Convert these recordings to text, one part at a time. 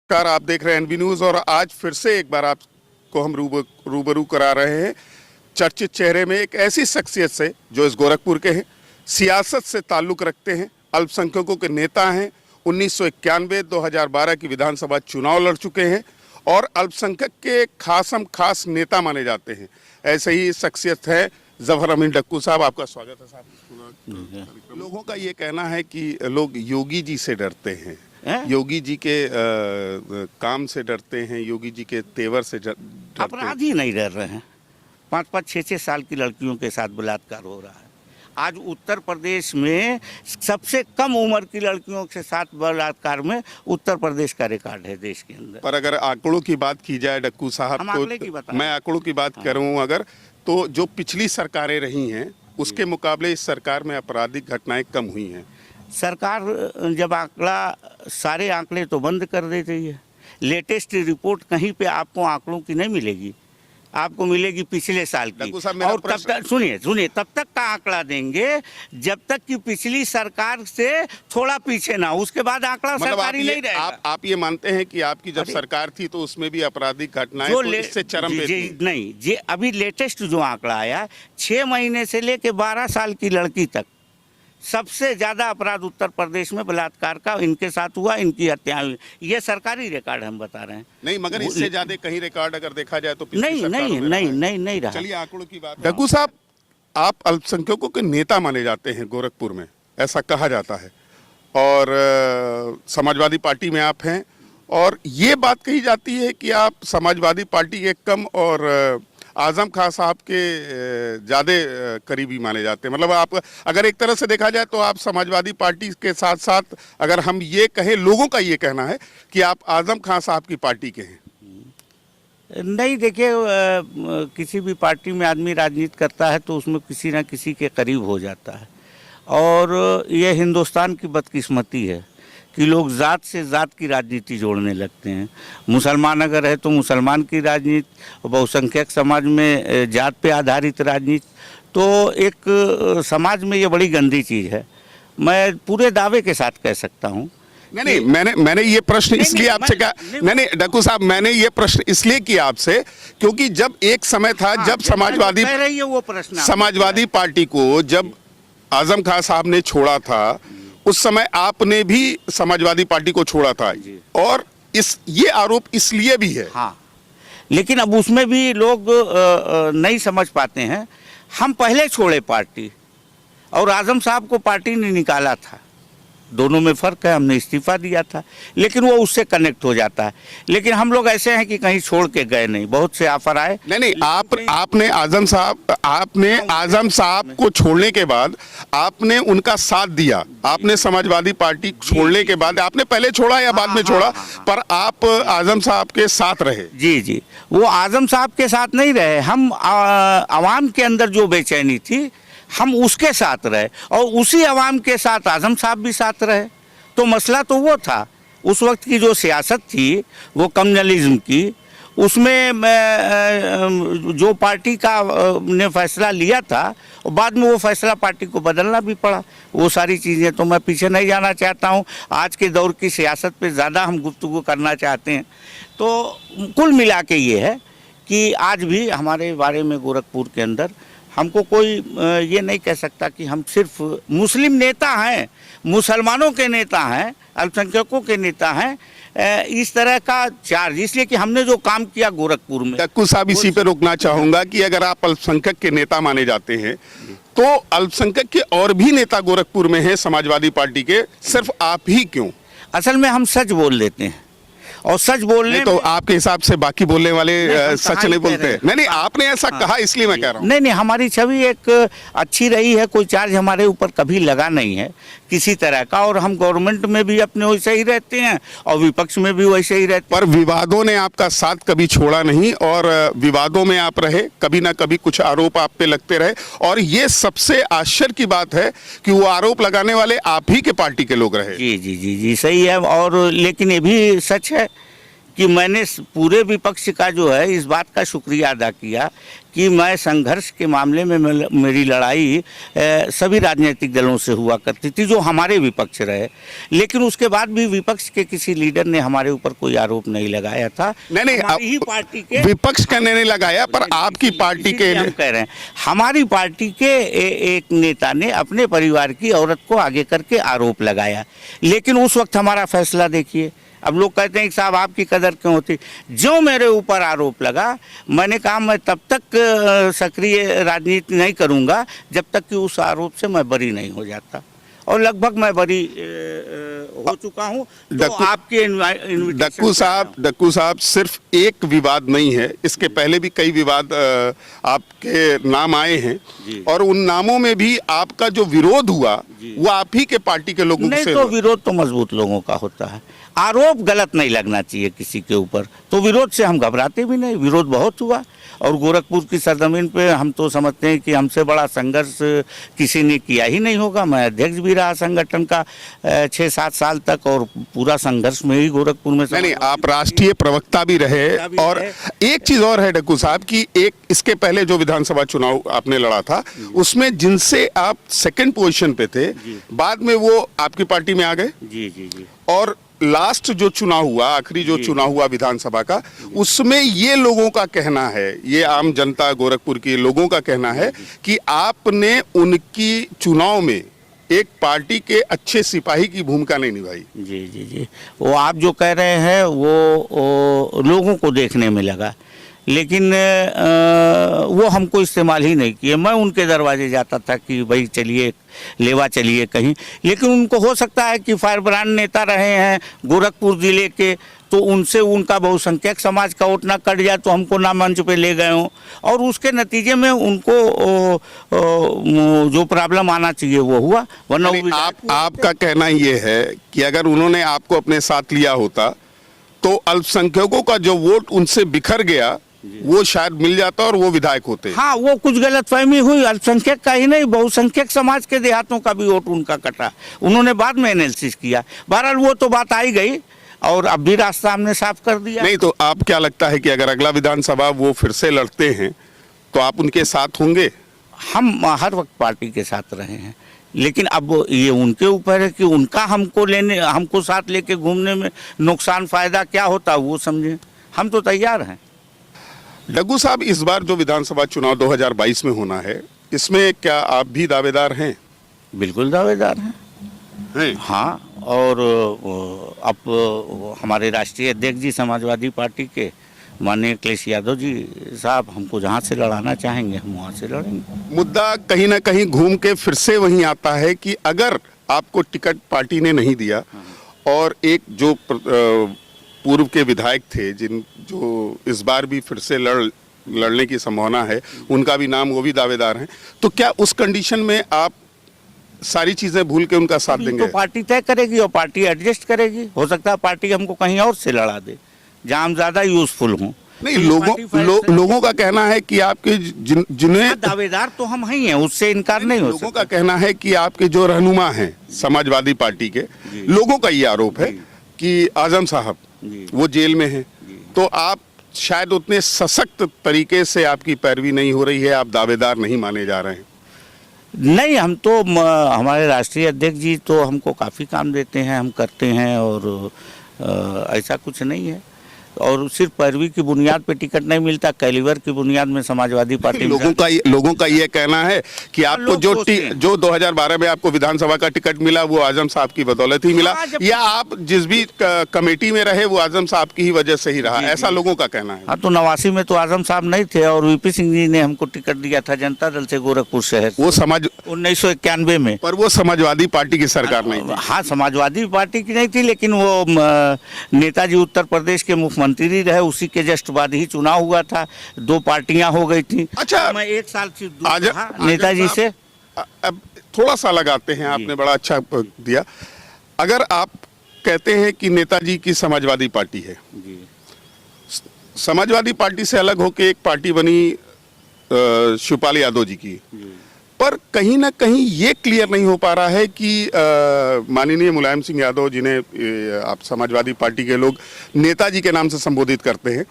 नमस्कार, आप देख रहे हैं एनबी न्यूज़ और आज फिर से एक बार आपको हम रूबरू करा रहे हैं चर्चित चेहरे में एक ऐसी शख्सियत से जो इस गोरखपुर के हैं, सियासत से ताल्लुक़ रखते हैं, अल्पसंख्यकों के नेता हैं, 1991-2012 की विधानसभा चुनाव लड़ चुके हैं और अल्पसंख्यक के खास नेता माने जाते हैं। ऐसे ही शख्सियत है ज़फ़र अमीन डक्कू साहब। आपका स्वागत है साहब। लोगों का ये कहना है कि लोग योगी जी से डरते हैं, योगी जी के काम से डरते हैं, योगी जी के तेवर से डरते हैं। अपराधी नहीं डर रहे हैं। 5-5, 6-6 साल की लड़कियों के साथ बलात्कार हो रहा है। आज उत्तर प्रदेश में सबसे कम उम्र की लड़कियों के साथ बलात्कार में उत्तर प्रदेश का रिकॉर्ड है देश के अंदर। पर अगर आंकड़ों की बात की जाए डक्कू साहब, तो मैं आंकड़ों की बात करूं अगर, तो जो पिछली सरकारें रही हैं उसके मुकाबले इस सरकार में आपराधिक घटनाएं कम हुई हैं। सरकार जब सारे आंकड़े तो बंद कर देती है। लेटेस्ट रिपोर्ट कहीं पे आपको आंकड़ों की नहीं मिलेगी, आपको मिलेगी पिछले साल की। और तब तक सुनिए तब तक का आंकड़ा देंगे जब तक कि पिछली सरकार से थोड़ा पीछे ना, उसके बाद आंकड़ा सरकारी नहीं रहेगा। आप ये मानते हैं कि आपकी जब सरकार थी तो उसमें भी आपराधिक घटनाएं तो इससे चरम पे थी? नहीं, ये अभी लेटेस्ट जो आंकड़ा आया 6 महीने से लेके 12 साल की लड़की तक सबसे ज़्यादा अपराध उत्तर प्रदेश में बलात्कार का इनके साथ हुआ, इनकी हत्या हुई। ये सरकारी रिकॉर्ड हम बता रहे हैं। नहीं, मगर इससे ज़्यादा कहीं रिकॉर्ड अगर देखा जाए तो नहीं रहा। चलिए आंकड़ों की बात। डक्कू साहब, आप अल्पसंख्यकों के नेता माने जाते हैं गोरखपुर में, ऐसा कहा जाता है, और समाजवादी पार्टी में आप हैं, और ये बात कही जाती है कि आप समाजवादी पार्टी के कम और आजम खां साहब के ज़्यादा करीबी माने जाते हैं। मतलब आप अगर एक तरह से देखा जाए तो आप समाजवादी पार्टी के साथ साथ, अगर हम ये कहें, लोगों का ये कहना है कि आप आजम खां साहब की पार्टी के हैं। नहीं, देखिए, किसी भी पार्टी में आदमी राजनीति करता है तो उसमें किसी न किसी के करीब हो जाता है, और ये हिंदुस्तान की बदकिस्मती है कि लोग ज़ात से ज़ात की राजनीति जोड़ने लगते हैं। मुसलमान अगर है तो मुसलमान की राजनीति, बहुसंख्यक समाज में जात पे आधारित राजनीति, तो एक समाज में ये बड़ी गंदी चीज़ है। मैं पूरे दावे के साथ कह सकता हूँ। नहीं, मैंने ये प्रश्न इसलिए आपसे कहा, नहीं डक्कू साहब, मैंने ये प्रश्न इसलिए किया आपसे क्योंकि जब एक समय था जब समाजवादी पार्टी को जब आजम खां साहब ने छोड़ा था, उस समय आपने भी समाजवादी पार्टी को छोड़ा था, और ये आरोप इसलिए भी है। हाँ, लेकिन अब उसमें भी लोग नहीं समझ पाते हैं। हम पहले छोड़े पार्टी और आजम साहब को पार्टी ने निकाला था, दोनों में फ़र्क है। हमने इस्तीफा दिया था, लेकिन वो उससे कनेक्ट हो जाता है। लेकिन हम लोग ऐसे हैं कि कहीं छोड़ के गए नहीं, बहुत से ऑफर आए। नहीं, आपने आजम साहब को छोड़ने के बाद आपने उनका साथ दिया। आपने समाजवादी पार्टी छोड़ने के बाद, आपने पहले छोड़ा या बाद में छोड़ा, पर आप आजम साहब के साथ रहे। जी, वो आजम साहब के साथ नहीं रहे, हम आवाम के अंदर जो बेचैनी थी हम उसके साथ रहे, और उसी आवाम के साथ आजम साहब भी साथ रहे। तो मसला तो वो था, उस वक्त की जो सियासत थी वो कम्युनलिज्म की, उसमें जो पार्टी का ने फैसला लिया था, और बाद में वो फैसला पार्टी को बदलना भी पड़ा। वो सारी चीज़ें तो मैं पीछे नहीं जाना चाहता हूँ। आज के दौर की सियासत पे ज़्यादा हम गुफ्तगू करना चाहते हैं। तो कुल मिला के ये है कि आज भी हमारे बारे में गोरखपुर के अंदर हमको कोई ये नहीं कह सकता कि हम सिर्फ मुस्लिम नेता हैं, मुसलमानों के नेता हैं, अल्पसंख्यकों के नेता हैं, इस तरह का चार्ज, इसलिए कि हमने जो काम किया गोरखपुर में। डक्कू साहब, इसी पे रोकना चाहूँगा कि अगर आप अल्पसंख्यक के नेता माने जाते हैं तो अल्पसंख्यक के और भी नेता गोरखपुर में हैं समाजवादी पार्टी के, सिर्फ आप ही क्यों? असल में हम सच बोल लेते हैं, और सच बोलने तो आपके हिसाब से बाकी बोलने वाले सच नहीं बोलते हैं। नहीं, आपने ऐसा कहा इसलिए मैं कह रहा हूँ। नहीं, हमारी छवि एक अच्छी रही है, कोई चार्ज हमारे ऊपर कभी लगा नहीं है किसी तरह का, और हम गवर्नमेंट में भी अपने वैसे ही रहते हैं और विपक्ष में भी वैसे ही रहते हैं। पर विवादों ने आपका साथ कभी छोड़ा नहीं, और विवादों में आप रहे, कभी ना कभी कुछ आरोप आप पे लगते रहे, और ये सबसे आश्चर्य की बात है कि वो आरोप लगाने वाले आप ही के पार्टी के लोग रहे। जी, सही है। और लेकिन ये भी सच है कि मैंने पूरे विपक्ष का जो है इस बात का शुक्रिया अदा किया कि मैं संघर्ष के मामले में मेरी लड़ाई सभी राजनीतिक दलों से हुआ करती थी जो हमारे विपक्ष रहे, लेकिन उसके बाद भी विपक्ष के किसी लीडर ने हमारे ऊपर कोई आरोप नहीं लगाया था। नहीं, हमारी ही पार्टी के विपक्ष का नहीं लगाया, पर आपकी पार्टी के हम कह रहे हैं हमारी पार्टी के एक नेता ने अपने परिवार की औरत को आगे करके आरोप लगाया, लेकिन उस वक्त हमारा फैसला देखिए। अब लोग कहते हैं कि साहब आपकी कदर क्यों होती, जो मेरे ऊपर आरोप लगा मैंने कहा मैं तब तक सक्रिय राजनीति नहीं करूंगा जब तक कि उस आरोप से मैं बरी नहीं हो जाता, और लगभग मैं बरी हो चुका हूं। तो आपके डक्कू साहब सिर्फ एक विवाद नहीं है, इसके पहले भी कई विवाद आपके नाम आए हैं, और उन नामों में भी आपका जो विरोध हुआ वो आप ही के पार्टी के लोगों से। तो विरोध तो मजबूत लोगों का होता है, आरोप गलत नहीं लगना चाहिए किसी के ऊपर, तो विरोध से हम घबराते भी नहीं। विरोध बहुत हुआ, और गोरखपुर की सरजमीन पे हम तो समझते हैं कि हमसे बड़ा संघर्ष किसी ने किया ही नहीं होगा। मैं अध्यक्ष भी रहा संगठन का 6-7 साल तक, और पूरा संघर्ष में ही गोरखपुर में। नहीं, आप राष्ट्रीय प्रवक्ता भी रहे, और एक चीज और है डक्कू साहब कि एक इसके पहले जो विधानसभा चुनाव आपने लड़ा था उसमें जिनसे आप सेकंड पोजीशन पे थे, बाद में वो आपकी पार्टी में आ गए। जी। और लास्ट जो चुनाव हुआ, आखिरी जो चुनाव हुआ विधानसभा का, उसमें ये लोगों का कहना है, ये आम जनता गोरखपुर के लोगों का कहना है कि आपने उनकी चुनाव में एक पार्टी के अच्छे सिपाही की भूमिका नहीं निभाई। जी, वो आप जो कह रहे हैं वो लोगों को देखने में लगा, लेकिन वो हमको इस्तेमाल ही नहीं किए। मैं उनके दरवाजे जाता था कि भाई चलिए लेवा चलिए कहीं, लेकिन उनको हो सकता है कि फायरब्रांड नेता रहे हैं गोरखपुर जिले के, तो उनसे उनका बहुसंख्यक समाज का वोट ना कट जाए तो हमको ना मंच पे ले गए हों, और उसके नतीजे में उनको जो प्रॉब्लम आना चाहिए वो हुआ। वरना आपका कहना ये है कि अगर उन्होंने आपको अपने साथ लिया होता तो अल्पसंख्यकों का जो वोट उनसे बिखर गया वो शायद मिल जाता और वो विधायक होते। हाँ, वो कुछ गलतफहमी हुई, अल्पसंख्यक का ही नहीं बहुसंख्यक समाज के देहातों का भी वोट उनका कटा, उन्होंने बाद में एनालिसिस किया। बहरहाल वो तो बात आई गई, और अब भी रास्ता हमने साफ कर दिया। नहीं, तो आप क्या लगता है कि अगर अगला विधानसभा वो फिर से लड़ते हैं तो आप उनके साथ होंगे? हम हर वक्त पार्टी के साथ रहे हैं, लेकिन अब ये उनके ऊपर है कि उनका हमको साथ लेके घूमने में नुकसान फायदा क्या होता वो समझे। हम तो तैयार हैं। डग्गू साहब, इस बार जो विधानसभा चुनाव 2022 में होना है, इसमें क्या आप भी दावेदार हैं? बिल्कुल दावेदार हैं। हाँ, और अब हमारे राष्ट्रीय अध्यक्ष जी समाजवादी पार्टी के माननीय अखिलेश यादव जी साहब हमको जहाँ से लड़ाना चाहेंगे हम वहाँ से लड़ेंगे। मुद्दा कहीं ना कहीं घूम के फिर से वहीं आता है कि अगर आपको टिकट पार्टी ने नहीं दिया, और एक जो पूर्व के विधायक थे जो इस बार भी फिर से लड़ने की संभावना है, उनका भी नाम, वो भी दावेदार हैं, तो क्या उस कंडीशन में आप सारी चीजें भूल के उनका साथ देंगे? तो पार्टी तय करेगी और पार्टी एडजस्ट करेगी। हो सकता है पार्टी हमको कहीं और से लड़ा दे जहां हम ज्यादा यूजफुल हों। नहीं, लोगों का कहना है कि आपके जिन्हें दावेदार तो हम ही हैं, उससे इनकार नहीं हो सकता। लोगों का कहना है कि आपके जो रहनुमा हैं समाजवादी पार्टी के, लोगों का ये आरोप है कि आजम साहब वो जेल में हैं, तो आप शायद उतने सशक्त तरीके से आपकी पैरवी नहीं हो रही है, आप दावेदार नहीं माने जा रहे हैं। नहीं, हम तो हमारे राष्ट्रीय अध्यक्ष जी तो हमको काफ़ी काम देते हैं, हम करते हैं, और ऐसा कुछ नहीं है। और सिर्फ पैरवी की बुनियाद पे टिकट नहीं मिलता, कैलिवर की बुनियाद में समाजवादी पार्टी लोगों का ये कहना है कि आपको जो 2012 में आपको विधानसभा का टिकट मिला वो आजम साहब की बदौलत ही मिला, या आप जिस भी कमेटी में रहे वो आजम साहब की ही वजह से ही रहा, ऐसा लोगों का कहना है। हाँ, तो 89 में तो आजम साहब नहीं थे, और वीपी सिंह जी ने हमको टिकट दिया था जनता दल से गोरखपुर शहर, वो 1991 में। पर वो समाजवादी पार्टी की सरकार नहीं थी। हाँ, समाजवादी पार्टी की नहीं थी, लेकिन वो नेताजी उत्तर प्रदेश के मुख्यमंत्री रहे, उसी के जस्ट बाद ही चुनाव हुआ था, 2 पार्टियां हो गई थी। अच्छा, मैं 1 साल से नेताजी से। अब थोड़ा सा लगाते हैं, आपने बड़ा अच्छा दिया। अगर आप कहते हैं कि नेताजी की समाजवादी पार्टी है, समाजवादी पार्टी से अलग होकर एक पार्टी बनी शिवपाल यादव जी की, पर कहीं ना कहीं ये क्लियर नहीं हो पा रहा है कि माननीय मुलायम सिंह यादव, जिन्हें आप समाजवादी पार्टी के लोग नेताजी के नाम से संबोधित करते हैं,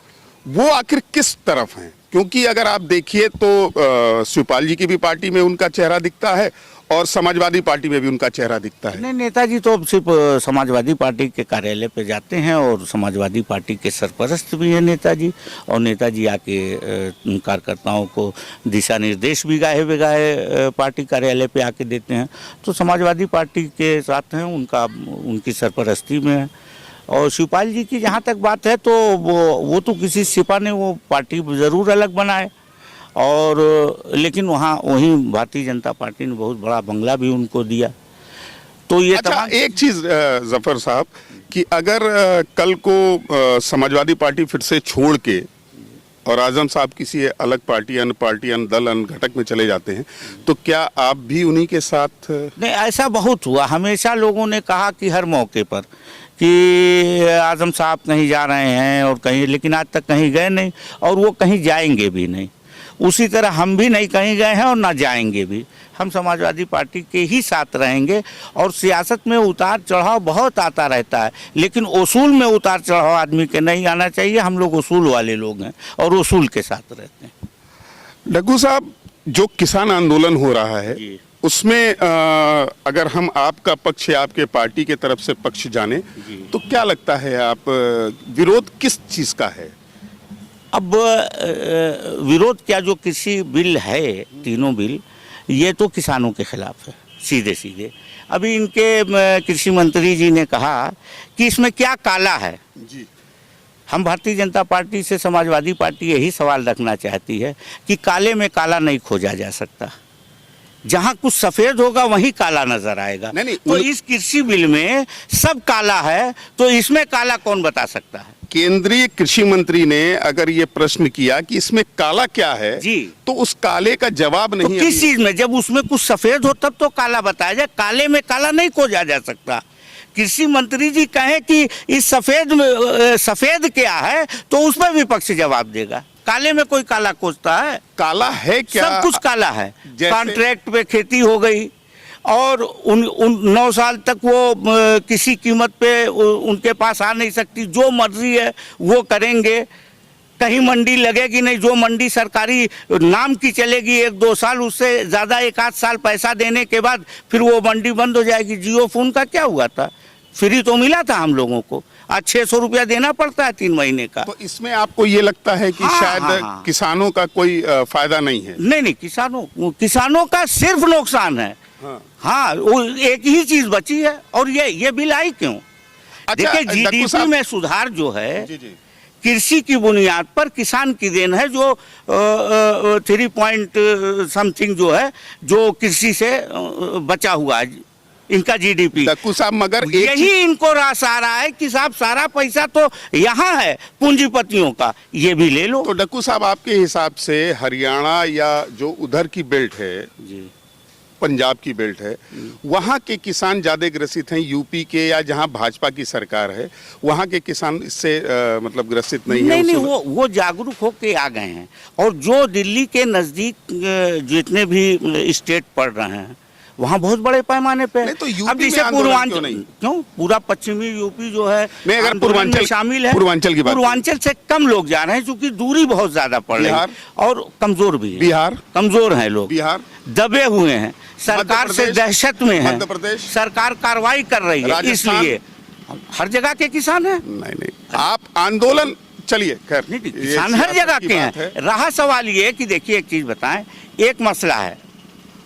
वो आखिर किस तरफ हैं? क्योंकि अगर आप देखिए तो शिवपाल जी की भी पार्टी में उनका चेहरा दिखता है और समाजवादी पार्टी में भी उनका चेहरा दिखता है। नहीं, नेताजी तो अब सिर्फ समाजवादी पार्टी के कार्यालय पे जाते हैं और समाजवादी पार्टी के सरपरस्त भी हैं नेताजी, और नेताजी आके कार्यकर्ताओं को दिशा निर्देश भी गाहे बेगाहे पार्टी कार्यालय पे आके देते हैं। तो समाजवादी पार्टी के साथ हैं, उनकी सरपरस्ती में है। और शिवपाल जी की जहाँ तक बात है तो वो तो किसी सिपा ने वो पार्टी ज़रूर अलग बनाए, और लेकिन वहीं भारतीय जनता पार्टी ने बहुत बड़ा बंगला भी उनको दिया। तो ये अच्छा, एक चीज जफर साहब, कि अगर कल को समाजवादी पार्टी फिर से छोड़ के और आजम साहब किसी अलग पार्टी, अन्य दल, अन्य घटक में चले जाते हैं, तो क्या आप भी उन्हीं के साथ? नहीं, ऐसा बहुत हुआ। हमेशा लोगों ने कहा कि हर मौके पर कि आजम साहब कहीं जा रहे हैं और कहीं, लेकिन आज तक कहीं गए नहीं और वो कहीं जाएंगे भी नहीं। उसी तरह हम भी नहीं कहीं गए हैं और ना जाएंगे भी। हम समाजवादी पार्टी के ही साथ रहेंगे। और सियासत में उतार चढ़ाव बहुत आता रहता है, लेकिन उसूल में उतार चढ़ाव आदमी के नहीं आना चाहिए। हम लोग उसूल वाले लोग हैं और उसूल के साथ रहते हैं। डग्गू साहब, जो किसान आंदोलन हो रहा है उसमें अगर हम आपका पक्ष या आपके पार्टी के तरफ से पक्ष जाने तो क्या लगता है, आप विरोध किस चीज का है? अब विरोध क्या, जो कृषि बिल है, तीनों बिल, ये तो किसानों के खिलाफ है सीधे सीधे। अभी इनके कृषि मंत्री जी ने कहा कि इसमें क्या काला है जी। हम भारतीय जनता पार्टी से समाजवादी पार्टी यही सवाल रखना चाहती है कि काले में काला नहीं खोजा जा सकता। जहाँ कुछ सफेद होगा वहीं काला नजर आएगा। नहीं, तो इस कृषि बिल में सब काला है, तो इसमें काला कौन बता सकता है? केंद्रीय कृषि मंत्री ने अगर ये प्रश्न किया कि इसमें काला क्या है जी, तो उस काले का जवाब नहीं। तो किस चीज में? जब उसमें कुछ सफेद हो तब तो काला बताया जाए। काले में काला नहीं खोजा जा सकता। कृषि मंत्री जी कहें कि इस सफेद में सफेद क्या है, तो उस पर विपक्ष जवाब देगा। काले में कोई काला खोजता है? काला है क्या? सब कुछ काला है। कॉन्ट्रैक्ट पे खेती हो गई और उन 9 साल तक वो किसी कीमत पे उनके पास आ नहीं सकती। जो मर्जी है वो करेंगे। कहीं मंडी लगेगी नहीं, जो मंडी सरकारी नाम की चलेगी 1-2 साल, उससे ज़्यादा 1-8 साल पैसा देने के बाद फिर वो मंडी बंद हो जाएगी। जियो फोन का क्या हुआ था? फ्री तो मिला था हम लोगों को, आज 600 रुपया देना पड़ता है 3 महीने का। तो इसमें आपको ये लगता है कि शायद किसानों का कोई फायदा नहीं है? नहीं, किसानों का सिर्फ नुकसान है। हाँ, वो एक ही चीज बची है, और ये बिल आई क्यों? अच्छा, देखिए, जीडीपी में सुधार जो है कृषि की बुनियाद पर किसान की देन है, जो 3 पॉइंट समथिंग जो है, जो कृषि से बचा हुआ है इनका जीडीपी। मगर यही इनको रास आ रहा है कि साहब सारा पैसा तो यहाँ है पूंजीपतियों का, ये भी ले लो। तो डक्कू साहब, आपके हिसाब से हरियाणा या जो उधर की बेल्ट है जी, पंजाब की बेल्ट है, वहाँ के किसान ज्यादा ग्रसित हैं? यूपी के या जहाँ भाजपा की सरकार है वहाँ के किसान इससे मतलब ग्रसित नहीं है? नहीं, वो जागरूक होके आ गए हैं। और जो दिल्ली के नजदीक जितने भी स्टेट पड़ रहे हैं वहाँ बहुत बड़े पैमाने पे। तो अब जैसे पूर्वांचल, क्यों पूरा पश्चिमी यूपी जो है, नहीं, अगर पूर्वांचल शामिल है, पूर्वांचल की बात, पूर्वांचल से कम लोग जा रहे हैं क्योंकि दूरी बहुत ज्यादा पड़ रही है और कमजोर भी है। बिहार कमजोर हैं लोग, बिहार दबे हुए हैं, सरकार से दहशत में है, मध्य प्रदेश सरकार कार्रवाई कर रही है, इसलिए हर जगह के किसान हैं। नहीं, आप आंदोलन, चलिए खैर, किसान हर जगह के हैं। रहा सवाल ये कि देखिए, एक चीज बताएं, एक मसला है,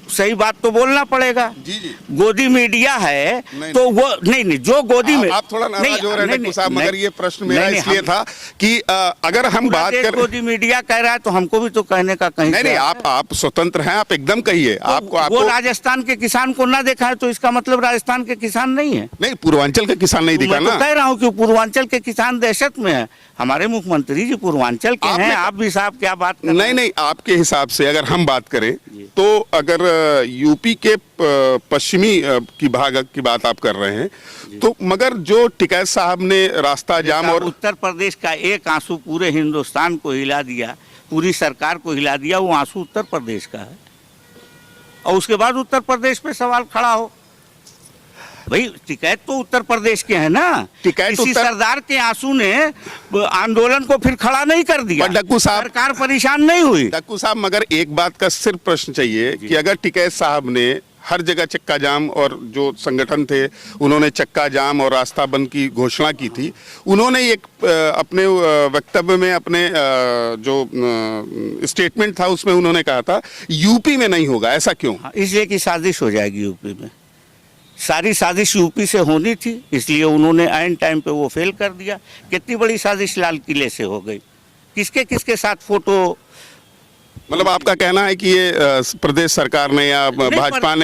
सही बात तो बोलना पड़ेगा जी। गोदी मीडिया है तो वो नहीं, जो गोदी में आप थोड़ा नाराज हो रहे हैं साहब, मगर ये प्रश्न मेरा इसलिए था कि अगर हम बात करें, गोदी मीडिया कह रहा है तो हमको भी तो कहने का कहीं नहीं, आप स्वतंत्र हैं, आप एकदम कहिए। आपको राजस्थान के किसान को ना देखा है तो इसका मतलब राजस्थान के किसान नहीं है? नहीं, पूर्वांचल के किसान नहीं दिखा ना। कह रहा हूँ कि पूर्वांचल के किसान दहशत में है। हमारे मुख्यमंत्री जी पूर्वांचल के हैं, आप भी साहब क्या बात कर रहे हैं? नहीं, आपके हिसाब से अगर हम बात करें तो अगर यूपी के पश्चिमी की भाग की बात आप कर रहे हैं तो, मगर जो टिकैत साहब ने रास्ता जाम और उत्तर प्रदेश का एक आंसू पूरे हिंदुस्तान को हिला दिया, पूरी सरकार को हिला दिया, वो आंसू उत्तर प्रदेश का है। और उसके बाद उत्तर प्रदेश पे सवाल खड़ा हो। भाई टिकैत तो उत्तर प्रदेश के हैं ना, टिकैत किसी सरदार के आंसू ने आंदोलन को फिर खड़ा नहीं कर दिया, पर डक्कू साहब, सरकार परेशान नहीं हुई। डक्कू साहब, मगर एक बात का सिर्फ प्रश्न चाहिए कि अगर टिकैत साहब ने हर जगह चक्का जाम, और जो संगठन थे उन्होंने चक्का जाम और रास्ता बंद की घोषणा की थी, उन्होंने एक अपने वक्तव्य में, अपने जो स्टेटमेंट था उसमें उन्होंने कहा था यूपी में नहीं होगा, ऐसा क्यों? इसलिए कि साजिश हो जाएगी यूपी में। सारी साजिश यूपी से होनी थी, इसलिए उन्होंने ऐन टाइम पे वो फेल कर दिया। कितनी बड़ी साजिश लाल किले से हो गई, किसके किसके साथ फोटो। मतलब आपका कहना है कि ये प्रदेश सरकार ने या भाजपा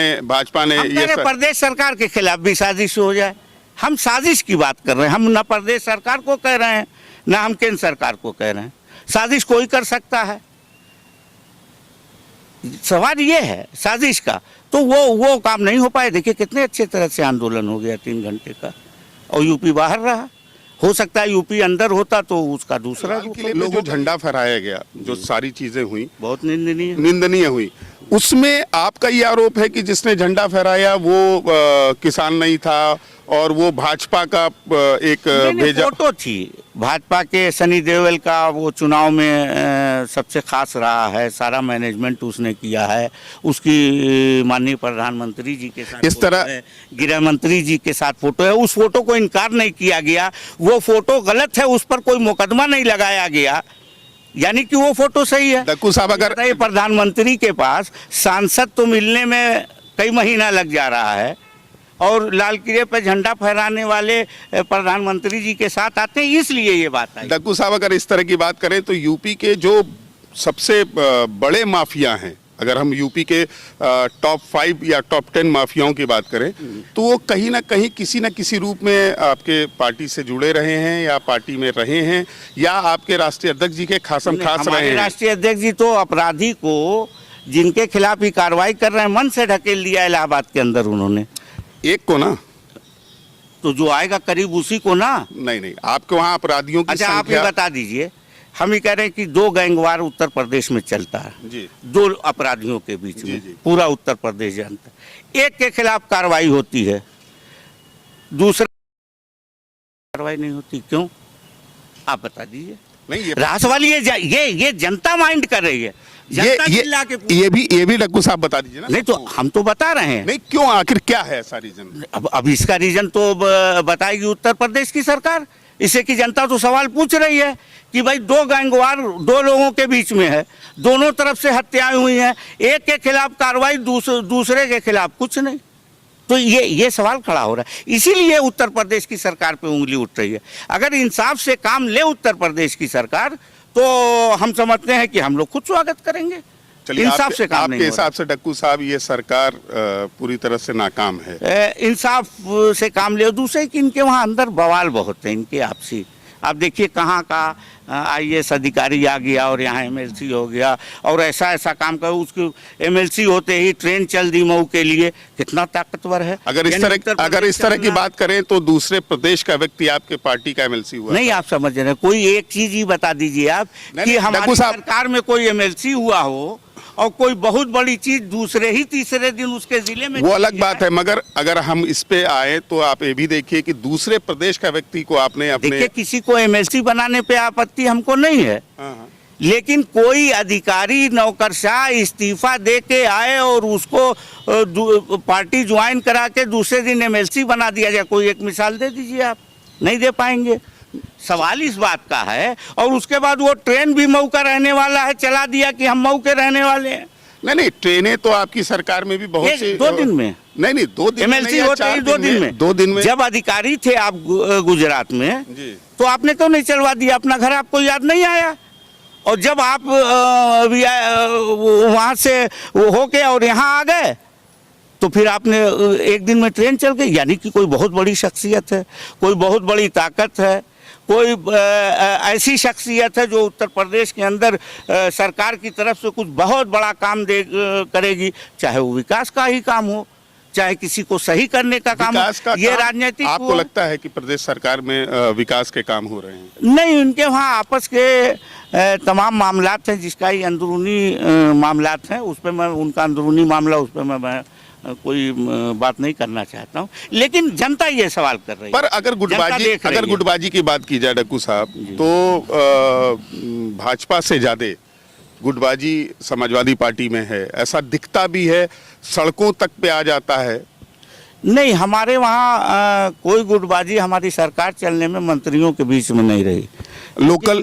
ने ये प्रदेश सरकार के खिलाफ भी साजिश हो जाए। हम साजिश की बात कर रहे हैं, हम ना प्रदेश सरकार को कह रहे हैं ना हम केंद्र सरकार को कह रहे हैं। साजिश कोई कर सकता है, सवाल ये है साजिश का, तो वो काम नहीं हो पाए। देखिए कितने अच्छे तरह से आंदोलन हो गया 3 घंटे का, और यूपी बाहर रहा। हो सकता है यूपी अंदर होता तो उसका दूसरा रूप। जो झंडा फहराया गया, जो सारी चीजें हुई, बहुत निंदनीय हुई। उसमें आपका ये आरोप है कि जिसने झंडा फहराया वो किसान नहीं था, और वो भाजपा का एक भेजा फोटो थी भाजपा के। सनी देओल का वो चुनाव में सबसे खास रहा है, सारा मैनेजमेंट उसने किया है। उसकी माननीय प्रधानमंत्री जी के साथ इस तरह गृह मंत्री जी के साथ फोटो है। उस फोटो को इनकार नहीं किया गया, वो फोटो गलत है, उस पर कोई मुकदमा नहीं लगाया गया, यानी कि वो फोटो सही है। डक्कू साहब, अगर प्रधानमंत्री के पास सांसद तो मिलने में कई महीना लग जा रहा है, और लाल किले पर झंडा फहराने वाले प्रधानमंत्री जी के साथ आते हैं, इसलिए ये बात है। डक्कू साहब, अगर इस तरह की बात करें तो यूपी के जो सबसे बड़े माफिया हैं, अगर हम यूपी के टॉप 5 या टॉप 10 माफियाओं की बात करें, तो वो कहीं ना कहीं किसी न किसी रूप में आपके पार्टी से जुड़े रहे हैं, या पार्टी में रहे हैं, या आपके राष्ट्रीय अध्यक्ष जी के खासम खास रहे हैं। राष्ट्रीय अध्यक्ष जी तो अपराधी को जिनके खिलाफ ही कार्रवाई कर रहे हैं मन से ढकेल दिया इलाहाबाद के अंदर उन्होंने। एक को ना, तो जो आएगा करीब उसी को ना। नहीं, आपके वहाँ अपराधियों की अच्छा, आप ये बता दीजिए, हम ही कह रहे हैं कि 2 गैंगवार उत्तर प्रदेश में चलता है जी, 2 अपराधियों के बीच में जी। पूरा उत्तर प्रदेश जानता है। एक के खिलाफ कार्रवाई होती है, दूसरे कार्रवाई नहीं होती, क्यों? आप बता दीजिए। नहीं, रास वाली ये जनता माइंड कर रही है। ये भी डक्कू साहब बता दीजिए ना। नहीं तो हम तो बता रहे हैं। नहीं, क्यों, आखिर क्या है ऐसा रीजन? अब इसका रीजन तो बताएगी उत्तर प्रदेश की सरकार। इससे की जनता तो सवाल पूछ रही है कि भाई 2 गैंगवार 2 लोगों के बीच में है, दोनों तरफ से हत्याएं हुई हैं, एक के खिलाफ कार्रवाई, दूसरे के खिलाफ कुछ नहीं। तो ये सवाल खड़ा हो रहा है, इसीलिए उत्तर प्रदेश की सरकार पे उंगली उठ रही है। अगर इंसाफ से काम ले उत्तर प्रदेश की सरकार, तो हम समझते हैं कि हम लोग खुद स्वागत करेंगे। इंसाफ से काम नहीं हो रहा। आपके हिसाब से डक्कू साहब ये सरकार पूरी तरह से नाकाम है? इंसाफ से काम ले। दूसरे कि इनके वहाँ अंदर बवाल बहुत है, इनके आपसी। आप देखिए कहाँ का IAS अधिकारी आ गया और यहाँ MLC हो गया, और ऐसा काम कर, उसको MLC होते ही ट्रेन चल दी मऊ के लिए। कितना ताकतवर है। अगर इस तरह की बात करें तो दूसरे प्रदेश का व्यक्ति आपके पार्टी का MLC हुआ? नहीं, आप समझ रहे हैं। कोई एक चीज ही बता दीजिए आप कि हमारी सरकार में कोई MLC हुआ हो और कोई बहुत बड़ी चीज दूसरे ही तीसरे दिन उसके जिले में। वो अलग बात है, मगर अगर हम इस पे आए तो आप ये भी देखिए कि दूसरे प्रदेश का व्यक्ति को आपने अपने, देखिए किसी को MLC बनाने पे आपत्ति हमको नहीं है, लेकिन कोई अधिकारी नौकरशाह इस्तीफा दे के आए और उसको पार्टी ज्वाइन करा के दूसरे दिन MLC बना दिया जाए, कोई एक मिसाल दे दीजिए। आप नहीं दे पाएंगे। सवाल इस बात का है, और उसके बाद वो ट्रेन भी मऊ का रहने वाला है, चला दिया कि हम मऊ के रहने वाले हैं। नहीं, ट्रेनें तो आपकी सरकार में भी बहुत सी 2 दिन में। नहीं 2 दिन MLC होते ही 2 दिन में। जब अधिकारी थे आप गुजरात में जी, तो आपने क्यों नहीं चलवा दिया अपना घर? आपको याद नहीं आया? और जब आप वहां से होके और यहाँ आ गए, तो फिर आपने 1 दिन में ट्रेन चल गई। यानी कि कोई बहुत बड़ी शख्सियत है, कोई बहुत बड़ी ताकत है, कोई ऐसी शख्सियत है जो उत्तर प्रदेश के अंदर सरकार की तरफ से कुछ बहुत बड़ा काम करेगी, चाहे वो विकास का ही काम हो, चाहे किसी को सही करने का काम हो। ये राजनीतिक आपको लगता है कि प्रदेश सरकार में विकास के काम हो रहे हैं? नहीं, उनके वहाँ आपस के तमाम मामलात हैं, जिसका ही अंदरूनी मामलात हैं, उस पर मैं उनका अंदरूनी मामला, उस पर मैं कोई बात नहीं करना चाहता हूँ। लेकिन जनता ये सवाल कर रही है। पर अगर गुटबाजी की बात की जाए डक्कू साहब, तो भाजपा से ज्यादा गुटबाजी समाजवादी पार्टी में है, ऐसा दिखता भी है, सड़कों तक पे आ जाता है। नहीं, हमारे वहाँ कोई गुटबाजी हमारी सरकार चलने में मंत्रियों के बीच में नहीं रही। लोकल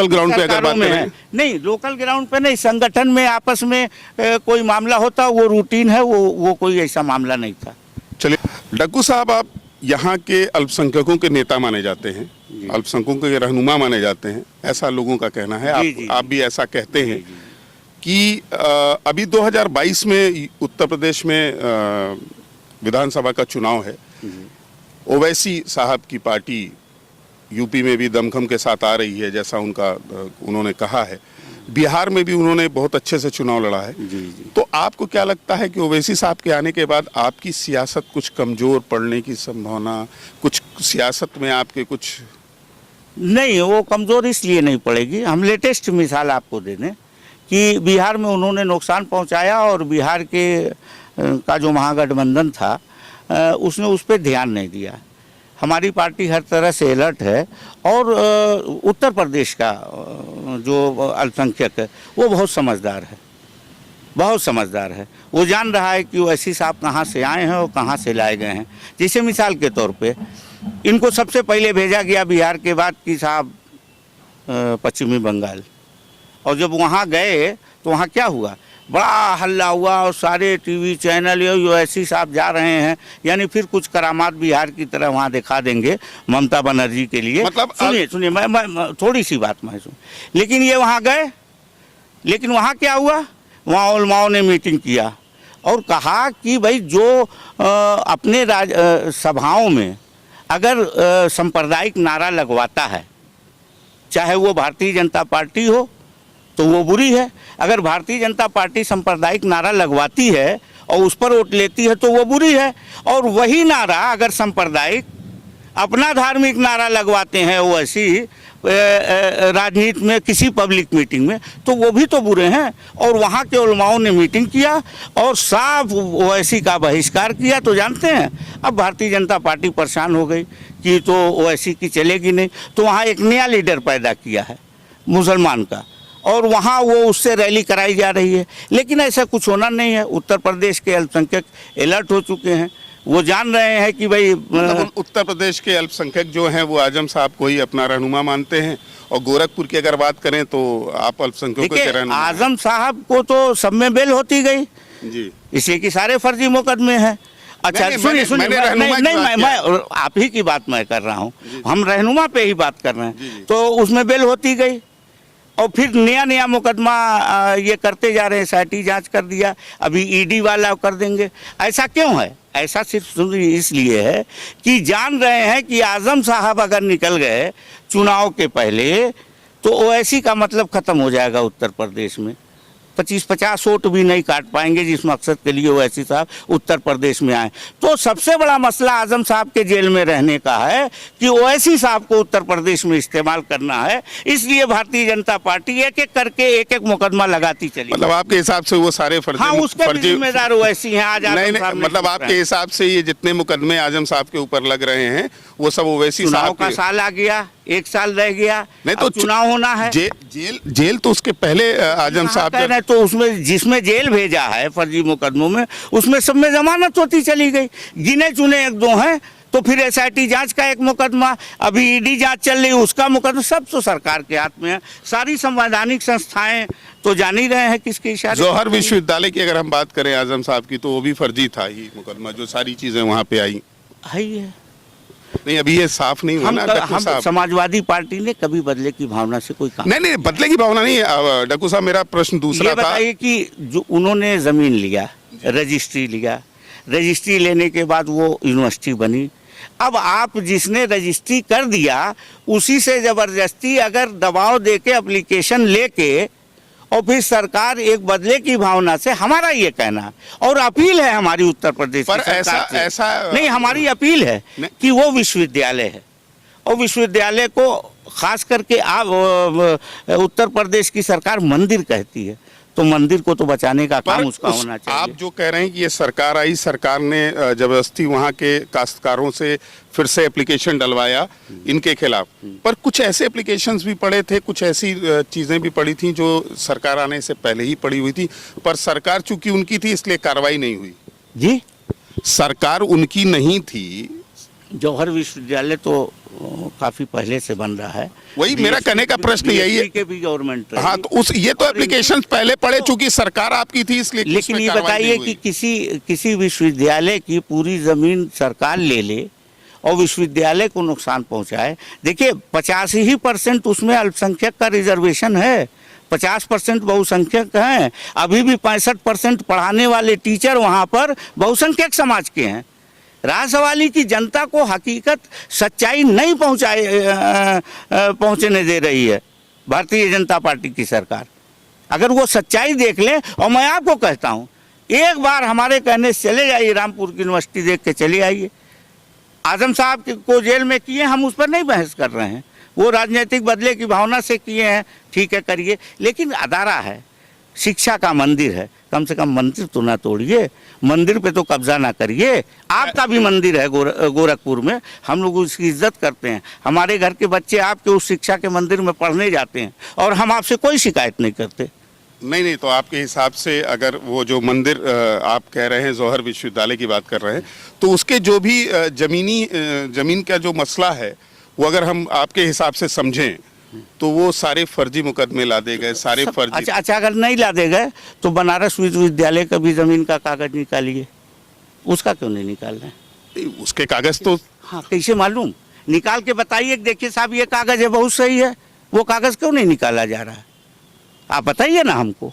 ग्राउंड पे अगर बात करें, नहीं, लोकल ग्राउंड पे नहीं, संगठन में आपस में कोई मामला होता, वो रूटीन है, वो कोई ऐसा मामला नहीं था। चलिए डक्कू साहब, आप यहाँ के अल्पसंख्यकों के नेता माने जाते हैं, अल्पसंख्यकों के रहनुमा माने जाते हैं, ऐसा लोगों का कहना है। आप भी ऐसा कहते हैं कि अभी 2022 में उत्तर प्रदेश में विधानसभा का चुनाव है। ओवैसी साहब की पार्टी यूपी में भी दमखम के साथ आ रही है, जैसा उन्होंने कहा है। बिहार में भी उन्होंने बहुत अच्छे से चुनाव लड़ा है। तो आपको क्या लगता है कि ओवैसी साहब के आने के बाद आपकी सियासत कुछ कमजोर पड़ने की संभावना, कुछ सियासत में आपके कुछ? नहीं, वो कमजोर इसलिए नहीं पड़ेगी। हम लेटेस्ट मिसाल आपको दे दें कि बिहार में उन्होंने नुकसान पहुंचाया और बिहार का जो महागठबंधन था उसने उस पर ध्यान नहीं दिया। हमारी पार्टी हर तरह से अलर्ट है और उत्तर प्रदेश का जो अल्पसंख्यक है वो बहुत समझदार है, बहुत समझदार है। वो जान रहा है कि ओवैसी साहब कहाँ से आए हैं और कहाँ से लाए गए हैं। जैसे मिसाल के तौर पे इनको सबसे पहले भेजा गया बिहार के बाद कि साहब पश्चिमी बंगाल, और जब वहाँ गए तो वहाँ क्या हुआ, बड़ा हल्ला हुआ और सारे टीवी चैनल ओवैसी साहब जा रहे हैं, यानी फिर कुछ करामात बिहार की तरह वहाँ दिखा देंगे ममता बनर्जी के लिए। मतलब सुनिए मैं थोड़ी सी बात मैं सुन, लेकिन ये वहाँ गए, लेकिन वहाँ क्या हुआ, वहाँ उलमाओं ने मीटिंग किया और कहा कि भाई जो अपने सभाओं में अगर सांप्रदायिक नारा लगवाता है, चाहे वो भारतीय जनता पार्टी हो तो वो बुरी है, अगर भारतीय जनता पार्टी सांप्रदायिक नारा लगवाती है और उस पर वोट लेती है तो वो बुरी है, और वही नारा अगर सांप्रदायिक अपना धार्मिक नारा लगवाते हैं वो ऐसी राजनीति में किसी पब्लिक मीटिंग में तो वो भी तो बुरे हैं। और वहाँ के उलमाओं ने मीटिंग किया और साफ ओवैसी का बहिष्कार किया। तो जानते हैं अब भारतीय जनता पार्टी परेशान हो गई कि तो ओवैसी की चलेगी नहीं, तो वहाँ एक नया लीडर पैदा किया है मुसलमान का, और वहाँ वो उससे रैली कराई जा रही है। लेकिन ऐसा कुछ होना नहीं है। उत्तर प्रदेश के अल्पसंख्यक अलर्ट हो चुके हैं, वो जान रहे हैं कि भाई उत्तर प्रदेश के अल्पसंख्यक जो हैं वो आजम साहब को ही अपना रहनुमा मानते हैं। और गोरखपुर की अगर बात करें तो आप अल्पसंख्यकों के रहनुमा। आजम साहब को तो सब में बेल होती गई जी, इसलिए कि सारे फर्जी मुकदमे हैं। अच्छा सुनिए मैं आप ही की बात मैं कर रहा हूँ, हम रहनुमा पे ही बात कर रहे हैं। तो उसमें बेल होती गई और फिर नया मुकदमा ये करते जा रहे हैं, SIT जांच कर दिया, अभी ED वाला कर देंगे। ऐसा क्यों है? ऐसा सिर्फ इसलिए है कि जान रहे हैं कि आजम साहब अगर निकल गए चुनाव के पहले तो ओवैसी का मतलब खत्म हो जाएगा। उत्तर प्रदेश में 25-50 वोट भी नहीं काट पाएंगे जिस मकसद के लिए ओवैसी साहब उत्तर प्रदेश में आए। तो सबसे बड़ा मसला आजम साहब के जेल में रहने का है कि ओवैसी साहब को उत्तर प्रदेश में इस्तेमाल करना है। इसलिए भारतीय जनता पार्टी एक एक करके एक एक मुकदमा लगाती चली। मतलब आपके हिसाब से वो सारे फर्जी, हाँ, उसके भी जिम्मेदार ओवैसी हैं। आज नहीं, मतलब आपके हिसाब से ये जितने मुकदमे आजम साहब के ऊपर लग रहे हैं वो सब ओवैसी साहब का साल आ गया, 1 साल रह गया, नहीं तो चुनाव होना है। जेल तो उसके पहले आजम साहब तो उसमें जिसमें जेल भेजा है फर्जी मुकदमों में, उसमें सब में जमानत होती चली गई। गिने चुने 1-2 हैं, तो फिर SIT जांच का एक मुकदमा, अभी ED जांच चल रही है उसका मुकदमा, सब तो सरकार के हाथ में है। सारी संवैधानिक संस्थाएं तो जान ही रहे हैं किसके इशारे। जौहर विश्वविद्यालय की अगर हम बात करें आजम साहब की, तो वो भी फर्जी था ही मुकदमा, जो सारी चीजें वहाँ पे आई है। नहीं, अभी ये साफ नहीं हुआ ना डक्कू साहब। समाजवादी पार्टी ने कभी बदले की भावना से कोई काम नहीं, बदले की भावना नहीं। डक्कू साहब, मेरा प्रश्न दूसरा था। बताइए कि जो उन्होंने जमीन लिया, रजिस्ट्री लिया, रजिस्ट्री लेने के बाद वो यूनिवर्सिटी बनी। अब आप जिसने रजिस्ट्री कर दिया उसी से जबरदस्ती अगर दबाव देके एप्लीकेशन लेके और फिर सरकार एक बदले की भावना से, हमारा ये कहना और अपील है हमारी उत्तर प्रदेश पर ऐसा नहीं, हमारी अपील है कि वो विश्वविद्यालय है और विश्वविद्यालय को खास करके आप उत्तर प्रदेश की सरकार मंदिर कहती है, तो मंदिर को तो बचाने का काम उसका होना चाहिए। आप जो कह रहे हैं कि ये सरकार आई, सरकार ने जबरदस्ती वहाँ के काश्तकारों से फिर से एप्लीकेशन डलवाया इनके खिलाफ, पर कुछ ऐसे एप्लीकेशंस भी पड़े थे, कुछ ऐसी चीज़ें भी पड़ी थी जो सरकार आने से पहले ही पड़ी हुई थी, पर सरकार चूंकि उनकी थी इसलिए कार्रवाई नहीं हुई। जी, सरकार उनकी नहीं थी, जौहर विश्वविद्यालय तो काफी पहले से बन रहा है। वही मेरा कहने का प्रश्न यही है के भी गवर्नमेंट हाँ, तो उस ये तो एप्लीकेशन पहले पड़े, चूंकि सरकार आपकी थी इसलिए लेकिन उसमें ये कार्रवाई बताइए नहीं कि हुई। किसी विश्वविद्यालय की पूरी जमीन सरकार ले ले और विश्वविद्यालय को नुकसान पहुंचाए। देखिए 85% उसमें अल्पसंख्यक का रिजर्वेशन है, 50% बहुसंख्यक हैं, अभी भी 65% पढ़ाने वाले टीचर वहाँ पर बहुसंख्यक समाज के हैं। राजसवाली की जनता को हकीकत सच्चाई नहीं पहुंचने दे रही है भारतीय जनता पार्टी की सरकार। अगर वो सच्चाई देख ले, और मैं आपको कहता हूं एक बार हमारे कहने से चले जाइए, रामपुर की यूनिवर्सिटी देख के चले आइए। आजम साहब को जेल में किए, हम उस पर नहीं बहस कर रहे हैं, वो राजनीतिक बदले की भावना से किए हैं, ठीक है करिए, लेकिन अदारा है, शिक्षा का मंदिर है, कम से कम मंदिर तो ना तोड़िए, मंदिर पे तो कब्जा ना करिए। आपका भी मंदिर है गोरखपुर में, हम लोग उसकी इज्जत करते हैं, हमारे घर के बच्चे आपके उस शिक्षा के मंदिर में पढ़ने जाते हैं और हम आपसे कोई शिकायत नहीं करते। नहीं, तो आपके हिसाब से अगर वो जो मंदिर आप कह रहे हैं जौहर विश्वविद्यालय की बात कर रहे हैं, तो उसके जो भी जमीन का जो मसला है वो अगर हम आपके हिसाब से समझें तो वो सारे फर्जी मुकदमे ला दे गए, सारे फर्जी। अच्छा, अगर नहीं ला दे गए तो बनारस विश्वविद्यालय का भी जमीन का कागज निकालिए, उसका क्यों नहीं निकाल रहे हैं? उसके कागज तो हाँ, कैसे मालूम, निकाल के बताइए, देखिए साहब ये कागज है बहुत सही है, वो कागज क्यों नहीं निकाला जा रहा है, आप बताइए ना हमको।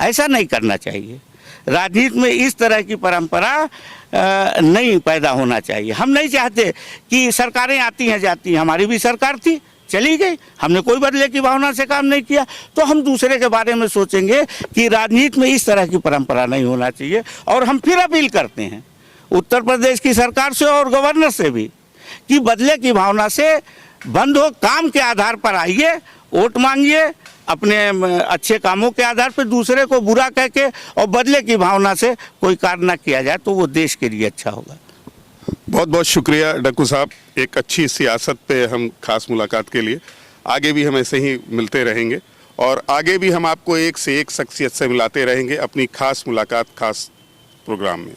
ऐसा नहीं करना चाहिए, राजनीति में इस तरह की परंपरा नहीं पैदा होना चाहिए। हम नहीं चाहते कि सरकारें आती हैं जाती हैं, हमारी भी सरकार थी, चली गई, हमने कोई बदले की भावना से काम नहीं किया, तो हम दूसरे के बारे में सोचेंगे कि राजनीति में इस तरह की परंपरा नहीं होना चाहिए। और हम फिर अपील करते हैं उत्तर प्रदेश की सरकार से और गवर्नर से भी कि बदले की भावना से बंद हो, काम के आधार पर आइए, वोट मांगिए, अपने अच्छे कामों के आधार पर दूसरे को बुरा कह के और बदले की भावना से कोई कार्य न किया जाए, तो वो देश के लिए अच्छा होगा। बहुत बहुत शुक्रिया डक्कू साहब, एक अच्छी सियासत पे हम खास मुलाकात के लिए। आगे भी हम ऐसे ही मिलते रहेंगे और आगे भी हम आपको एक से एक शख्सियत से मिलाते रहेंगे अपनी खास मुलाकात खास प्रोग्राम में।